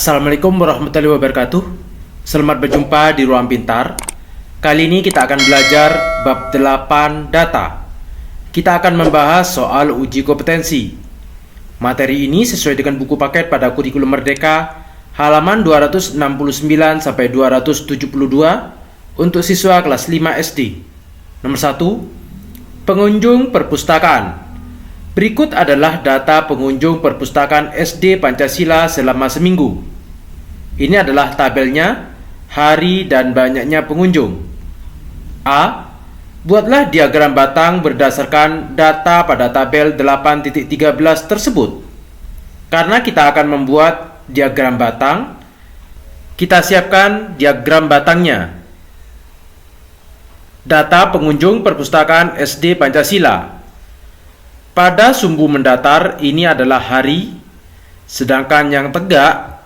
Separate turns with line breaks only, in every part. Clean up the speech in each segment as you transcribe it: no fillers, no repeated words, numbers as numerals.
Assalamualaikum warahmatullahi wabarakatuh. Selamat berjumpa di Ruang Pintar. Kali ini kita akan belajar bab 8 data. Kita akan membahas soal uji kompetensi. Materi ini sesuai dengan buku paket pada kurikulum Merdeka halaman 269 sampai 272 untuk siswa kelas 5 SD. Nomor 1, pengunjung perpustakaan. Berikut adalah data pengunjung perpustakaan SD Pancasila selama seminggu. Ini adalah tabelnya, hari dan banyaknya pengunjung. A. Buatlah diagram batang berdasarkan data pada tabel 8.13 tersebut. Karena kita akan membuat diagram batang, kita siapkan diagram batangnya. Data pengunjung perpustakaan SD Pancasila. Pada sumbu mendatar ini adalah hari, sedangkan yang tegak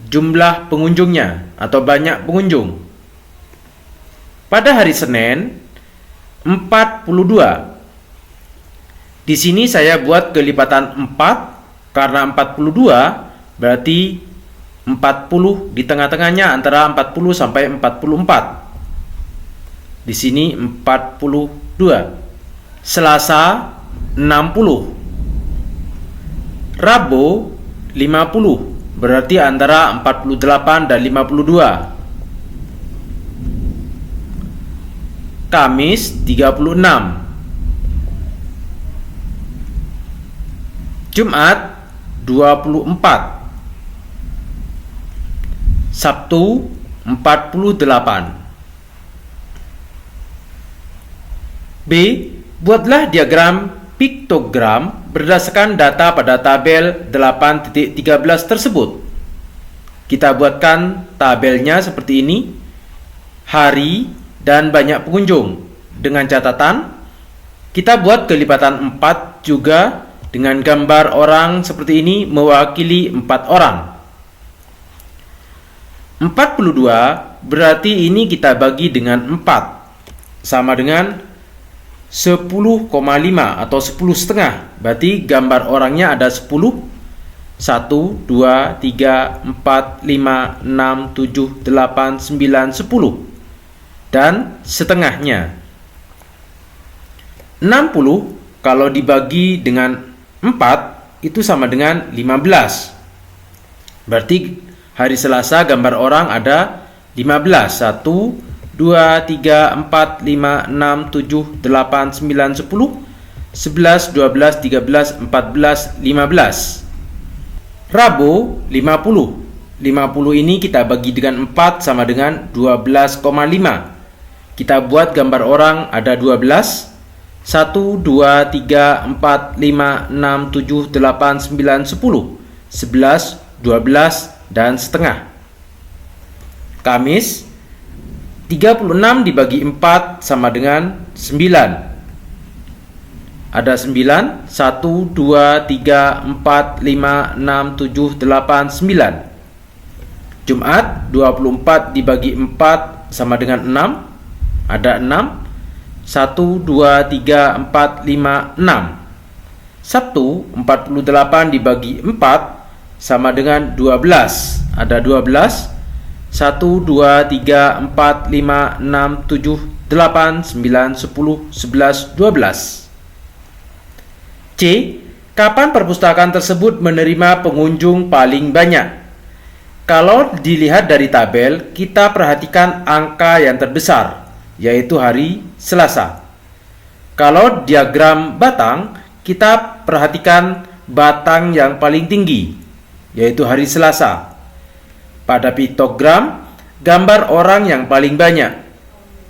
jumlah pengunjungnya atau banyak pengunjung. Pada hari Senin 42. Di sini saya buat kelipatan 4 karena 42 berarti 40 di tengah-tengahnya antara 40 sampai 44. Di sini 42. Selasa 60. Rabu 50 berarti antara 48 dan 52. Kamis 36. Jumat 24. Sabtu 48. B. Buatlah diagram piktogram berdasarkan data pada tabel 8.13 tersebut. Kita buatkan tabelnya seperti ini, hari dan banyak pengunjung. Dengan catatan, kita buat kelipatan 4 juga dengan gambar orang seperti ini mewakili 4 orang. 42 berarti ini kita bagi dengan 4, sama dengan 10,5 atau 10,5. Berarti gambar orangnya ada 10. 1, 2, 3, 4, 5, 6, 7, 8, 9, 10. Dan setengahnya 60 kalau dibagi dengan 4 itu sama dengan 15. Berarti hari Selasa gambar orang ada 15. 1, 2, 3, 4, 5, 6, 7, 8, 9, 10, 11, 12, 13, 14, 15. Rabu 50. 50 ini kita bagi dengan 4 sama dengan 12,5. Kita buat gambar orang ada 12. 1, 2, 3, 4, 5, 6, 7, 8, 9, 10, 11, 12, dan setengah. Kamis 36 dibagi 4 sama dengan 9. Ada 9. 1, 2, 3, 4, 5, 6, 7, 8, 9. Jumat 24 dibagi 4 sama dengan 6. Ada 6. 1, 2, 3, 4, 5, 6. Sabtu 48 dibagi 4 sama dengan 12. Ada 12. 1, 2, 3, 4, 5, 6, 7, 8, 9, 10, 11, 12. C. Kapan perpustakaan tersebut menerima pengunjung paling banyak? Kalau dilihat dari tabel, kita perhatikan angka yang terbesar, yaitu hari Selasa. Kalau diagram batang, kita perhatikan batang yang paling tinggi, yaitu hari Selasa. Pada piktogram, gambar orang yang paling banyak,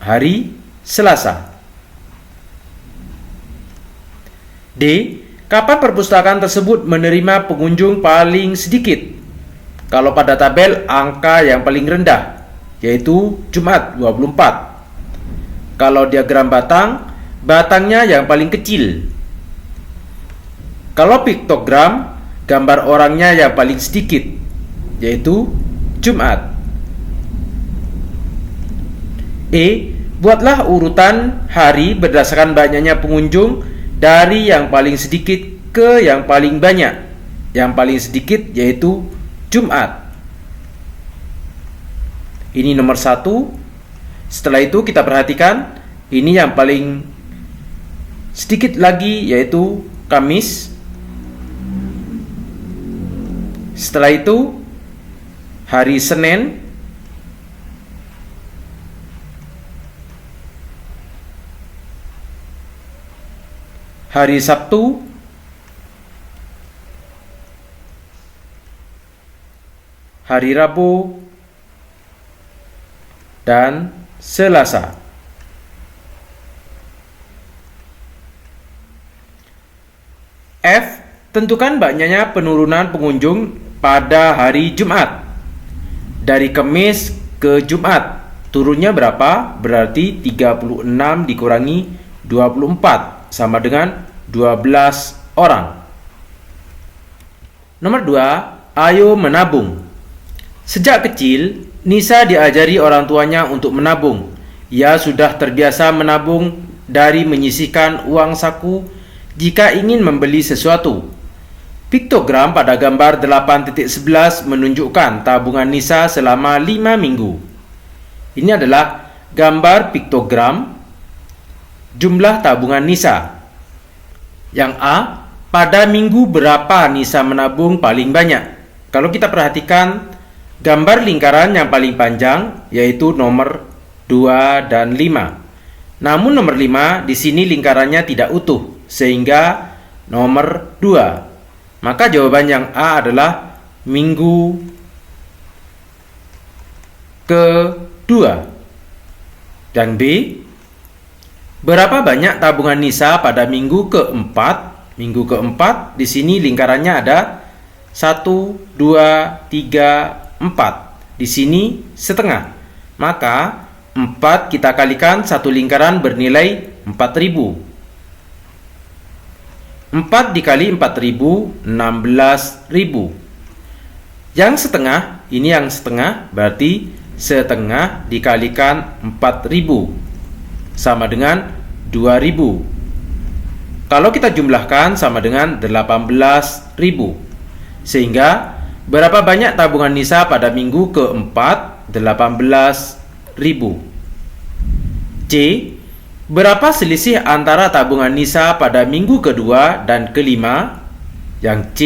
hari Selasa. D. Kapan perpustakaan tersebut menerima pengunjung paling sedikit? Kalau pada tabel, angka yang paling rendah, yaitu Jumat 24. Kalau diagram batang, batangnya yang paling kecil. Kalau piktogram, gambar orangnya yang paling sedikit, yaitu Jumat. E. Buatlah urutan hari berdasarkan banyaknya pengunjung dari yang paling sedikit ke yang paling banyak. Yang paling sedikit yaitu Jumat. Ini nomor 1. Setelah itu kita perhatikan, ini yang paling sedikit lagi, yaitu Kamis. Setelah itu hari Senin. Hari Sabtu. Hari Rabu dan Selasa. F. Tentukan banyaknya penurunan pengunjung pada hari Jumat. Dari Kamis ke Jumat, turunnya berapa? Berarti 36 dikurangi 24 sama dengan 12 orang. Nomor 2, ayo menabung. Sejak kecil, Nisa diajari orang tuanya untuk menabung. Ia sudah terbiasa menabung dari menyisihkan uang saku jika ingin membeli sesuatu. Piktogram pada gambar 8.11 menunjukkan tabungan Nisa selama 5 minggu. Ini adalah gambar piktogram jumlah tabungan Nisa. Yang A, pada minggu berapa Nisa menabung paling banyak? Kalau kita perhatikan gambar lingkaran yang paling panjang, yaitu nomor 2 dan 5. Namun nomor 5 di sini lingkarannya tidak utuh, sehingga nomor 2. Maka jawaban yang A adalah minggu kedua. Dan B, berapa banyak tabungan Nisa pada minggu keempat? Minggu keempat di sini lingkarannya ada 1, 2, 3, 4. Di sini setengah. Maka 4 kita kalikan satu lingkaran bernilai 4.000. 4 dikali 4.000, 16.000. Yang setengah, ini yang setengah, berarti setengah dikalikan 4.000 sama dengan 2.000. Kalau kita jumlahkan sama dengan 18.000. Sehingga berapa banyak tabungan Nisa pada minggu keempat? 18.000. C. Berapa selisih antara tabungan Nisa pada minggu kedua dan kelima? Yang C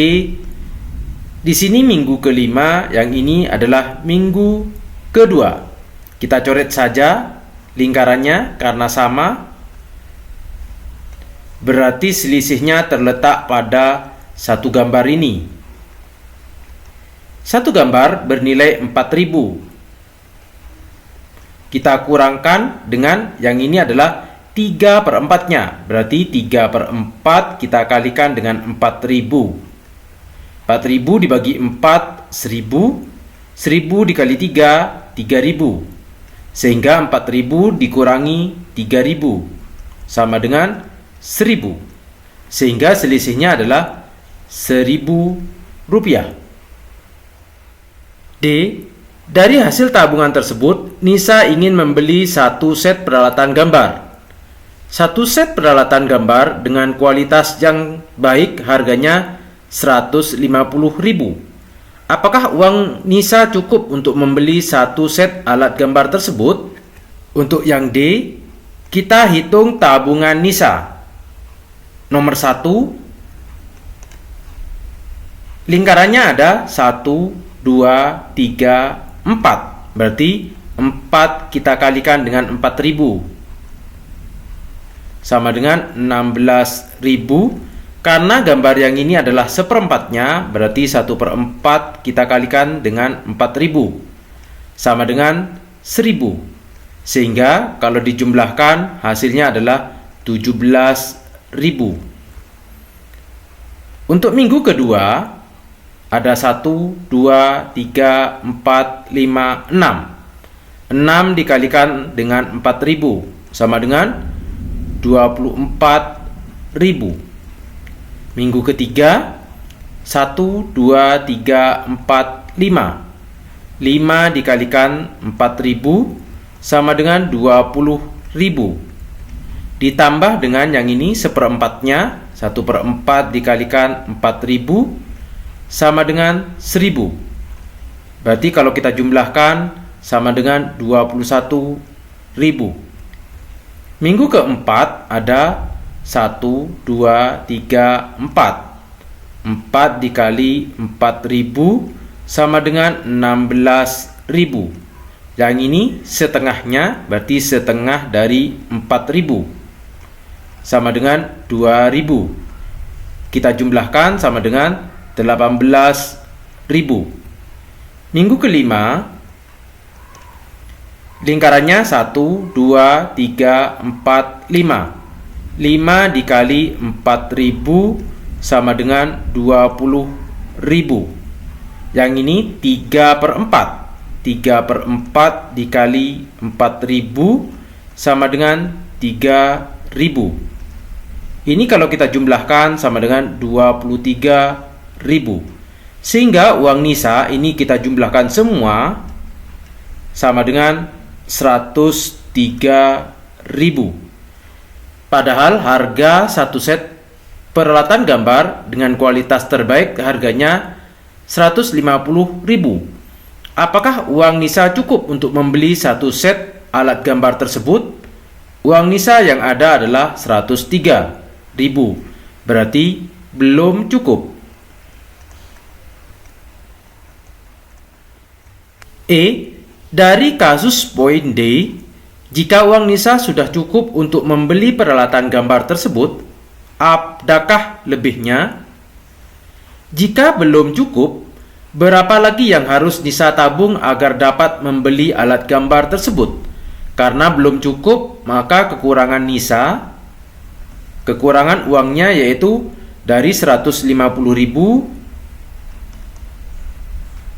di sini minggu kelima, yang ini adalah minggu kedua. Kita coret saja lingkarannya karena sama. Berarti selisihnya terletak pada satu gambar ini. Satu gambar bernilai 4.000. Kita kurangkan dengan yang ini adalah 3/4-nya. Berarti 3/4 kita kalikan dengan 4.000. 4.000 dibagi 4, 1.000. 1.000 dikali 3, 3.000. Sehingga 4.000 dikurangi 3.000 sama dengan 1.000. Sehingga selisihnya adalah Rp1.000. D. Dari hasil tabungan tersebut, Nisa ingin membeli satu set peralatan gambar. Satu set peralatan gambar dengan kualitas yang baik harganya Rp150.000. Apakah uang Nisa cukup untuk membeli satu set alat gambar tersebut? Untuk yang D, kita hitung tabungan Nisa. Nomor 1, lingkarannya ada 1, 2, 3, 4. Berarti 4 kita kalikan dengan 4.000 sama dengan 16.000. Karena gambar yang ini adalah seperempatnya, berarti 1/4 kita kalikan dengan 4.000 sama dengan 1.000. Sehingga kalau dijumlahkan hasilnya adalah 17.000. Untuk minggu kedua ada 1, 2, 3, 4, 5, 6. 6 dikalikan dengan 4.000 sama dengan 24.000. Minggu ketiga 1, 2, 3, 4, 5. 5 dikalikan 4.000 sama dengan 20.000. Ditambah dengan yang ini seperempatnya, 1/4 dikalikan 4.000 sama dengan 1.000. Berarti kalau kita jumlahkan sama dengan 21.000. Minggu keempat ada 1, 2, 3, 4. 4 dikali 4.000 sama dengan 16.000. Yang ini setengahnya, berarti setengah dari 4.000 sama dengan 2.000. Kita jumlahkan sama dengan 18.000. Minggu kelima, lingkarannya 1, 2, 3, 4, 5. 5 dikali 4.000 sama dengan 20.000. Yang ini 3/4. 3/4 dikali 4.000 sama dengan 3.000. Ini kalau kita jumlahkan sama dengan 23.000. Sehingga uang Nisa ini kita jumlahkan semua sama dengan 103.000. Padahal harga satu set peralatan gambar dengan kualitas terbaik harganya 150.000. Apakah uang Nisa cukup untuk membeli satu set alat gambar tersebut? Uang Nisa yang ada adalah 103.000. Berarti belum cukup. Dari kasus poin D, jika uang Nisa sudah cukup untuk membeli peralatan gambar tersebut, adakah lebihnya? Jika belum cukup, berapa lagi yang harus Nisa tabung agar dapat membeli alat gambar tersebut? Karena belum cukup, maka kekurangan Nisa, kekurangan uangnya yaitu dari 150.000,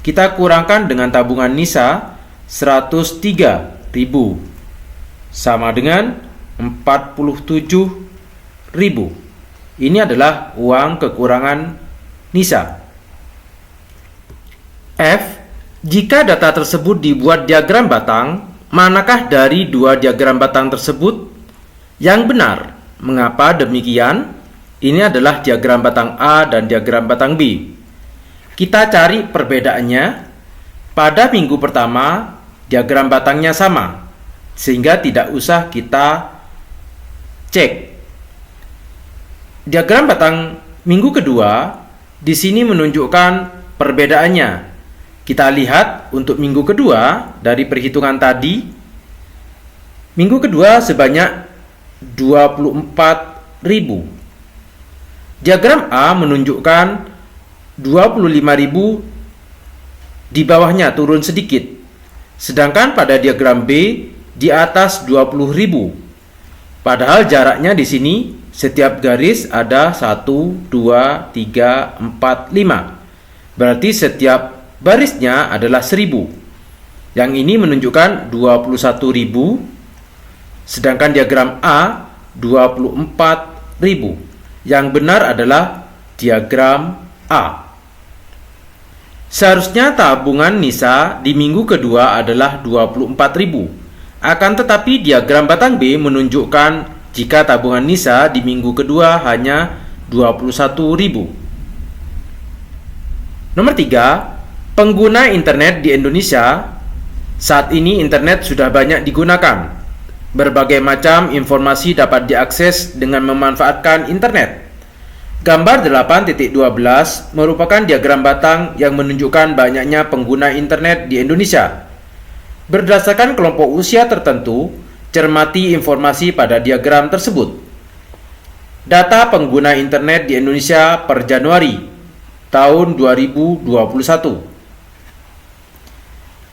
kita kurangkan dengan tabungan Nisa 103.000 sama dengan 47.000. Ini adalah uang kekurangan Nisa. F. Jika data tersebut dibuat diagram batang, manakah dari dua diagram batang tersebut yang benar? Mengapa demikian? Ini adalah diagram batang A dan diagram batang B. Kita cari perbedaannya. Pada minggu pertama, diagram batangnya sama, sehingga tidak usah kita cek. Diagram batang minggu kedua di sini menunjukkan perbedaannya. Kita lihat untuk minggu kedua dari perhitungan tadi, minggu kedua sebanyak 24.000. Diagram A menunjukkan 25.000, di bawahnya turun sedikit. Sedangkan pada diagram B di atas 20.000. Padahal jaraknya di sini setiap garis ada 1, 2, 3, 4, 5. Berarti setiap barisnya adalah 1.000. Yang ini menunjukkan 21.000. Sedangkan diagram A 24.000. Yang benar adalah diagram A. Seharusnya tabungan Nisa di minggu kedua adalah 24.000. Akan tetapi diagram batang B menunjukkan jika tabungan Nisa di minggu kedua hanya 21.000. Nomor 3. Pengguna internet di Indonesia. Saat ini internet sudah banyak digunakan. Berbagai macam informasi dapat diakses dengan memanfaatkan internet. Gambar 8.12 merupakan diagram batang yang menunjukkan banyaknya pengguna internet di Indonesia. Berdasarkan kelompok usia tertentu, cermati informasi pada diagram tersebut. Data pengguna internet di Indonesia per Januari tahun 2021.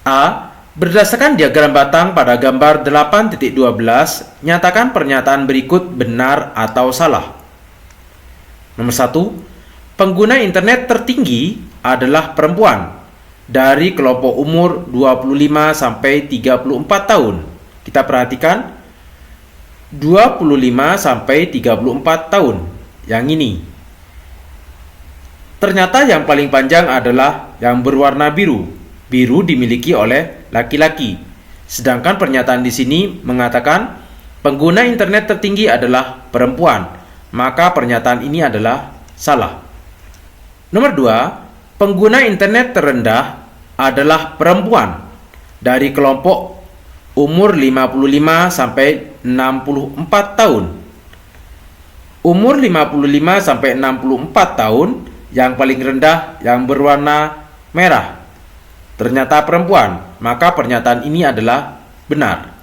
A. Berdasarkan diagram batang pada gambar 8.12, nyatakan pernyataan berikut benar atau salah. Nomor 1. Pengguna internet tertinggi adalah perempuan dari kelompok umur 25 sampai 34 tahun. Kita perhatikan 25 sampai 34 tahun. Yang ini. Ternyata yang paling panjang adalah yang berwarna biru. Biru dimiliki oleh laki-laki. Sedangkan pernyataan di sini mengatakan pengguna internet tertinggi adalah perempuan. Maka pernyataan ini adalah salah. Nomor 2, pengguna internet terendah adalah perempuan dari kelompok umur 55 sampai 64 tahun. Umur 55 sampai 64 tahun yang paling rendah yang berwarna merah ternyata perempuan, maka pernyataan ini adalah benar.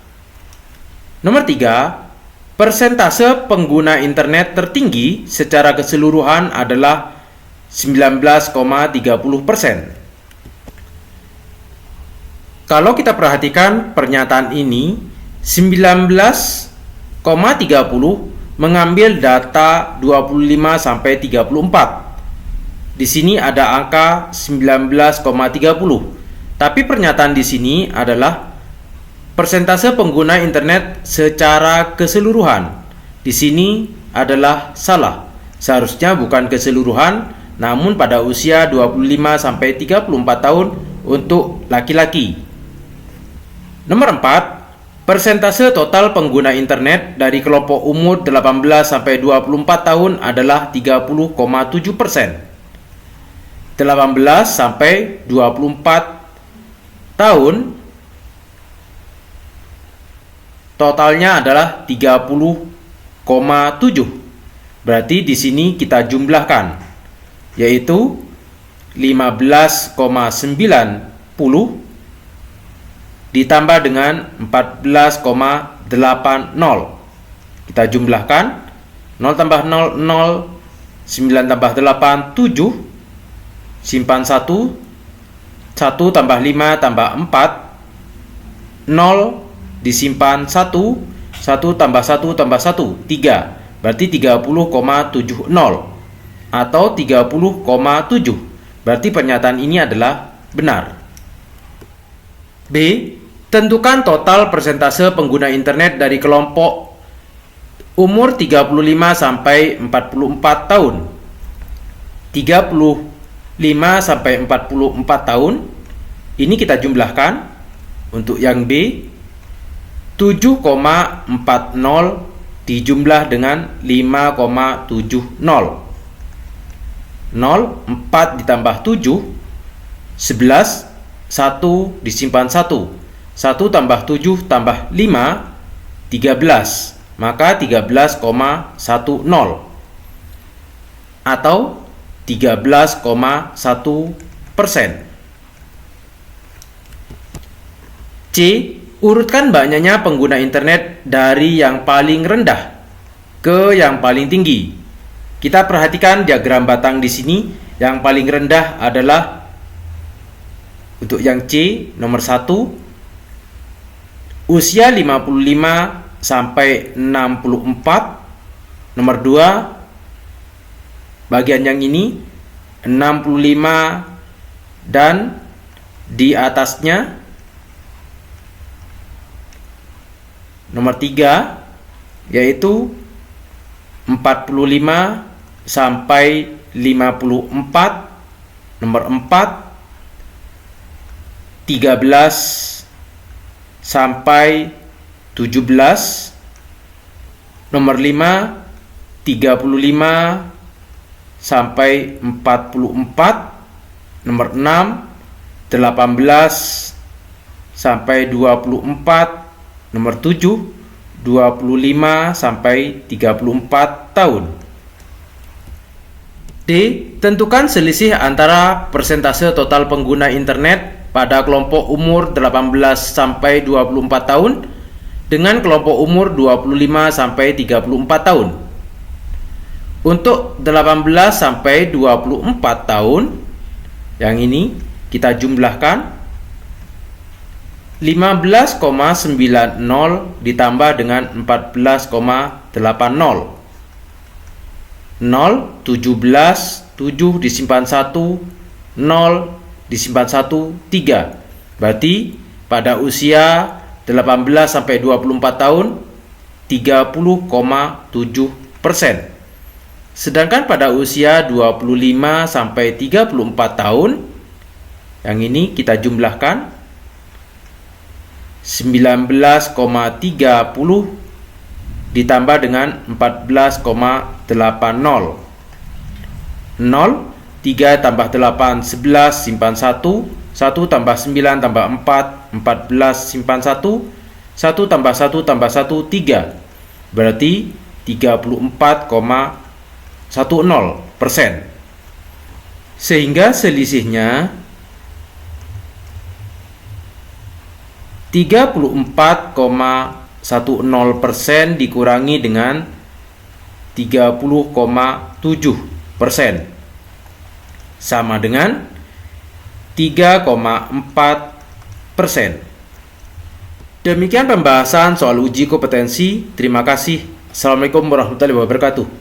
Nomor 3, persentase pengguna internet tertinggi secara keseluruhan adalah 19,30%. Kalau kita perhatikan pernyataan ini, 19,30 mengambil data 25 sampai 34. Di sini ada angka 19,30. Tapi pernyataan di sini adalah persentase pengguna internet secara keseluruhan. Di sini adalah salah. Seharusnya bukan keseluruhan, namun pada usia 25 sampai 34 tahun untuk laki-laki. Nomor 4, persentase total pengguna internet dari kelompok umur 18 sampai 24 tahun adalah 30,7%. 18 sampai 24 tahun totalnya adalah 30,7. Berarti di sini kita jumlahkan, yaitu 15,90 ditambah dengan 14,80. Kita jumlahkan 0 tambah 0, 0, 9 tambah 8, 7, simpan 1, 1 tambah 5 tambah 4, 0 disimpan 1, 1 tambah 1 tambah 1, 3. Berarti 30,70 atau 30,7. Berarti pernyataan ini adalah benar. B. Tentukan total persentase pengguna internet dari kelompok umur 35 sampai 44 tahun. 35 sampai 44 tahun ini kita jumlahkan. Untuk yang B, 7,40 dijumlah dengan 5,70. 0, 4 ditambah 7, 11, 1 disimpan 1, 1 tambah 7 tambah 5, 13, maka 13,10 atau 13,1%. C. Urutkan banyaknya pengguna internet dari yang paling rendah ke yang paling tinggi. Kita perhatikan diagram batang di sini. Yang paling rendah adalah untuk yang C, nomor 1, usia 55 sampai 64. Nomor 2, bagian yang ini 65 dan di atasnya. Nomor 3, yaitu 45 sampai 54. Nomor 4, 13 sampai 17. Nomor 5, 35 sampai 44. Nomor 6, 18 sampai 24. Nomor 7, 25 sampai 34 tahun. D. Tentukan selisih antara persentase total pengguna internet pada kelompok umur 18 sampai 24 tahun dengan kelompok umur 25 sampai 34 tahun. Untuk 18 sampai 24 tahun, yang ini kita jumlahkan. 15,90 ditambah dengan 14,80. 0, 17, 7 disimpan 1, 0 disimpan 1, 3. Berarti pada usia 18 sampai 24 tahun 30,7%. Sedangkan pada usia 25 sampai 34 tahun, yang ini kita jumlahkan 19,30 ditambah dengan 14,80. 0, 3 tambah 8, 11, simpan 1, 1 tambah 9 tambah 4, 14 simpan 1, 1 tambah 1 tambah 1, 3. Berarti 34,10%. Sehingga selisihnya 34,10% dikurangi dengan 30,7% sama dengan 3,4%. Demikian pembahasan soal uji kompetensi. Terima kasih. Assalamualaikum warahmatullahi wabarakatuh.